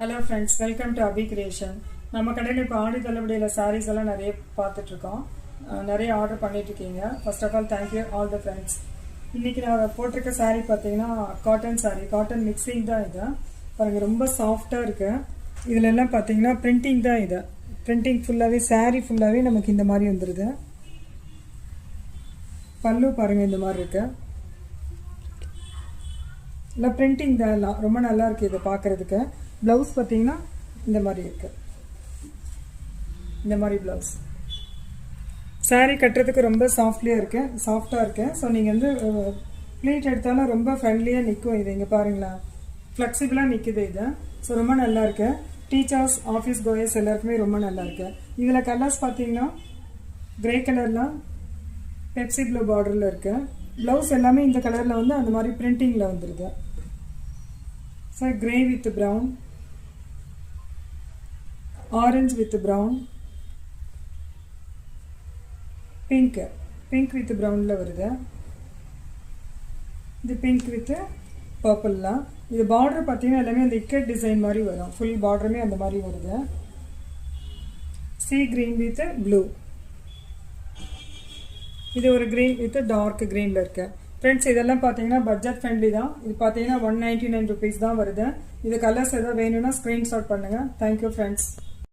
Hello friends, welcome to Abi creation. நம்ம கடையில் இப்போ ஆடி தள்ளுபடியில் சாரீஸ் எல்லாம் நிறைய பார்த்துட்ருக்கோம். நிறைய ஆர்டர் பண்ணிட்டுருக்கீங்க. First of all thank you all the friends. இன்றைக்கி நான் போட்டிருக்க சாரீ பார்த்தீங்கன்னா காட்டன் சாரீ, காட்டன் மிக்சிங் தான் இது. பாருங்கள், ரொம்ப சாஃப்டாக இருக்குது. இதில் எல்லாம் பார்த்தீங்கன்னா பிரிண்டிங் தான். இது பிரிண்டிங் ஃபுல்லாகவே, சாரீ ஃபுல்லாகவே நமக்கு இந்த மாதிரி வந்துடுது. பல்லு பாருங்கள், இந்த மாதிரி இருக்குது. இல்லை பிரிண்டிங் தான், எல்லாம் ரொம்ப நல்லா இருக்குது இதை பார்க்குறதுக்கு. ப்ளவுஸ் பார்த்தீங்கன்னா இந்த மாதிரி இருக்குது. இந்த மாதிரி ப்ளவுஸ் சாரீ கட்டுறதுக்கு ரொம்ப சாஃப்ட்லியாக இருக்குது, சாஃப்டாக இருக்குது. ஸோ நீங்கள் வந்து ப்ளீட் எடுத்தாலும் ரொம்ப ஃப்ரெண்ட்லியாக நிற்கும். இது இங்கே பாருங்களா, ஃப்ளெக்சிபிளாக நிற்குது இது. ஸோ ரொம்ப நல்லா இருக்கு. டீச்சர்ஸ், ஆஃபீஸ் கோயர்ஸ் எல்லாருக்குமே ரொம்ப நல்லா இருக்கு. இதில் கலர்ஸ் பார்த்தீங்கன்னா கிரே கலர்லாம் பெப்சி ப்ளூ பார்டரில் இருக்கு. ப்ளவுஸ் எல்லாமே இந்த கலரில் வந்து அந்த மாதிரி பிரிண்டிங்கில் வந்துடுது. So grey with brown, orange with brown, pink with ப்ரௌனில் வருது. இது பிங்க் வித் பர்பிள்லாம். இது பார்டர் பார்த்தீங்கன்னா எல்லாமே அந்த இக்கட் டிசைன் மாதிரி வரும். ஃபுல் பார்டருமே அந்த மாதிரி வருது. C green with blue. இது ஒரு கிரீன் வித் டார்க் கிரீனில் இருக்கு. ஃப்ரெண்ட்ஸ், இதெல்லாம் பார்த்தீங்கன்னா பட்ஜெட் ஃப்ரெண்ட்லி தான். இது பார்த்தீங்கன்னா 199 rupees தான் வருது. இது கலர்ஸ் எதாவது வேணும்னா ஸ்க்ரீன்ஷாட் பண்ணுங்கள். Thank you friends.